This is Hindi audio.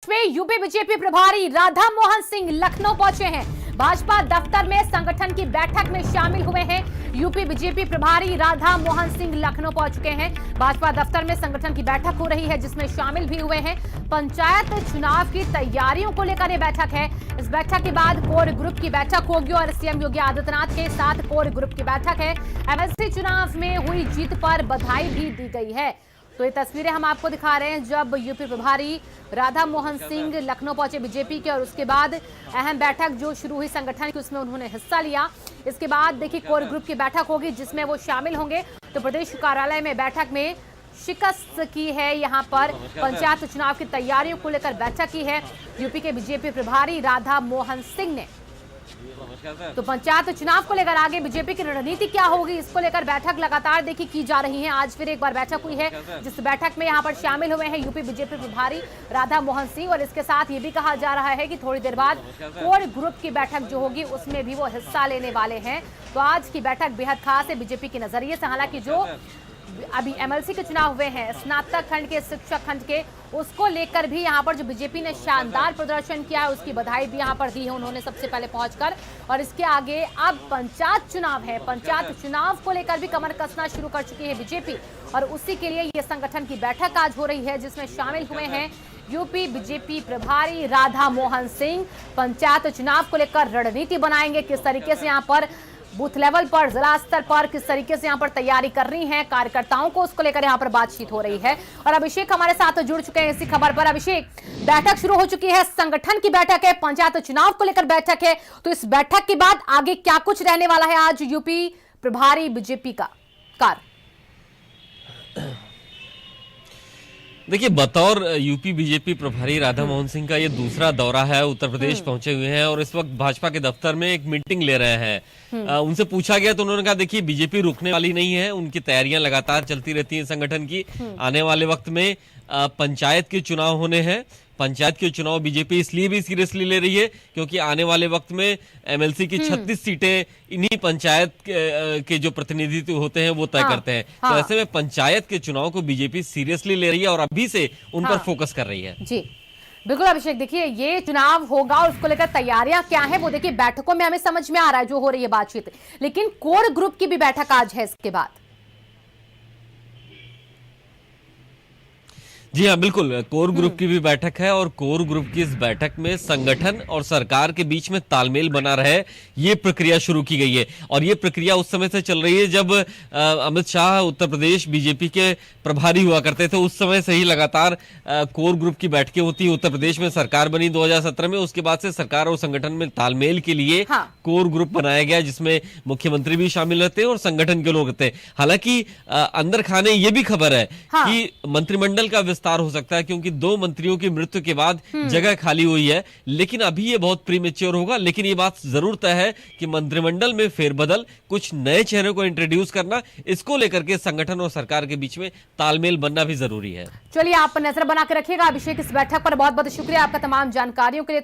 में यूपी बीजेपी प्रभारी राधा मोहन सिंह लखनऊ पहुंचे हैं। भाजपा दफ्तर में संगठन की बैठक में शामिल हुए हैं। यूपी बीजेपी प्रभारी राधा मोहन सिंह लखनऊ पहुंच चुके हैं। भाजपा दफ्तर में संगठन की बैठक हो रही है, जिसमें शामिल भी हुए हैं। पंचायत चुनाव की तैयारियों को लेकर ये बैठक है। इस बैठक के बाद कोर ग्रुप की बैठक होगी और सीएम योगी आदित्यनाथ के साथ कोर ग्रुप की बैठक है। एमएलसी चुनाव में हुई जीत पर बधाई भी दी गई है। तो ये तस्वीरें हम आपको दिखा रहे हैं जब यूपी प्रभारी राधा मोहन सिंह लखनऊ पहुंचे बीजेपी के, और उसके बाद अहम बैठक जो शुरू हुई संगठन की, उसमें उन्होंने हिस्सा लिया। इसके बाद देखिए कोर ग्रुप की बैठक होगी, जिसमें वो शामिल होंगे। तो प्रदेश कार्यालय में बैठक में शिकस्त की है। यहाँ पर पंचायत चुनाव की तैयारियों को लेकर बैठक की है यूपी के बीजेपी प्रभारी राधा मोहन सिंह ने। तो पंचायत चुनाव को लेकर आगे बीजेपी की रणनीति क्या होगी, इसको लेकर बैठक लगातार देखी की जा रही है। आज फिर एक बार बैठक हुई है, जिस बैठक में यहाँ पर शामिल हुए हैं यूपी बीजेपी प्रभारी राधा मोहन सिंह, और इसके साथ ये भी कहा जा रहा है कि थोड़ी देर बाद कोर ग्रुप की बैठक जो होगी उसमें भी वो हिस्सा लेने वाले हैं। तो आज की बैठक बेहद खास है बीजेपी के नजरिए से। हालांकि जो अभी एमएलसी के चुनाव हुए हैं, स्नातक खंड के, शिक्षक खंड के, उसको लेकर भी यहाँ पर जो बीजेपी ने शानदार प्रदर्शन किया है, उसकी बधाई भी यहाँ पर दी है उन्होंने सबसे पहले पहुंचकर। और इसके आगे अब पंचायत चुनाव है, पंचायत चुनाव को लेकर भी कमर कसना शुरू कर चुकी है बीजेपी, और उसी के लिए ये संगठन की बैठक आज हो रही है, जिसमें शामिल हुए हैं यूपी बीजेपी प्रभारी राधा मोहन सिंह। पंचायत चुनाव को लेकर रणनीति बनाएंगे, किस तरीके से यहाँ पर बूथ लेवल पर, जिला स्तर पर किस तरीके से यहाँ पर तैयारी करनी है कार्यकर्ताओं को, उसको लेकर यहाँ पर बातचीत हो रही है। और अभिषेक हमारे साथ जुड़ चुके हैं इसी खबर पर। अभिषेक, बैठक शुरू हो चुकी है, संगठन की बैठक है, पंचायत चुनाव को लेकर बैठक है। तो इस बैठक के बाद आगे क्या कुछ रहने वाला है आज यूपी प्रभारी बीजेपी का कार्य? देखिए, बतौर यूपी बीजेपी प्रभारी राधा मोहन सिंह का ये दूसरा दौरा है। उत्तर प्रदेश पहुंचे हुए हैं और इस वक्त भाजपा के दफ्तर में एक मीटिंग ले रहे हैं। उनसे पूछा गया तो उन्होंने कहा, देखिए बीजेपी रुकने वाली नहीं है, उनकी तैयारियां लगातार चलती रहती हैं संगठन की। आने वाले वक्त में पंचायत के चुनाव होने हैं। पंचायत के चुनाव बीजेपी इसलिए भी सीरियसली ले रही है क्योंकि आने वाले वक्त में एमएलसी की 36 सीटें इन्हीं पंचायत के जो प्रतिनिधित्व होते हैं वो तय करते हैं। तो ऐसे में पंचायत के चुनाव को बीजेपी सीरियसली ले रही है और अभी से उन पर फोकस कर रही है। जी बिल्कुल अभिषेक, देखिए ये चुनाव होगा और उसको लेकर तैयारियां क्या है वो देखिए बैठकों में हमें समझ में आ रहा है जो हो रही है बातचीत, लेकिन कोर ग्रुप की भी बैठक आज है इसके बाद। जी हाँ, बिल्कुल, कोर ग्रुप की भी बैठक है और कोर ग्रुप की इस बैठक में संगठन और सरकार के बीच में तालमेल बना रहे, ये प्रक्रिया शुरू की गई है। और ये प्रक्रिया उस समय से चल रही है जब अमित शाह उत्तर प्रदेश बीजेपी के प्रभारी हुआ करते थे। उस समय से ही लगातार कोर ग्रुप की बैठकें होती है। उत्तर प्रदेश में सरकार बनी 2017 में, उसके बाद से सरकार और संगठन में तालमेल के लिए कोर ग्रुप बनाया गया, जिसमें मुख्यमंत्री भी शामिल रहते हैं और संगठन के लोग रहते हैं। हालांकि अंदर खाने ये भी खबर है कि मंत्रिमंडल का विस्तार हो सकता है, क्योंकि 2 मंत्रियों की मृत्यु के बाद जगह खाली हुई है। लेकिन अभी ये बहुत प्रीमेच्योर होगा। लेकिन ये बात जरूर तय है कि मंत्रिमंडल में फेरबदल, कुछ नए चेहरों को इंट्रोड्यूस करना, इसको लेकर के संगठन और सरकार के बीच में तालमेल बनना भी जरूरी है। चलिए, आप नजर बना के रखिएगा अभिषेक इस बैठक पर। बहुत बहुत शुक्रिया आपका तमाम जानकारियों के लिए।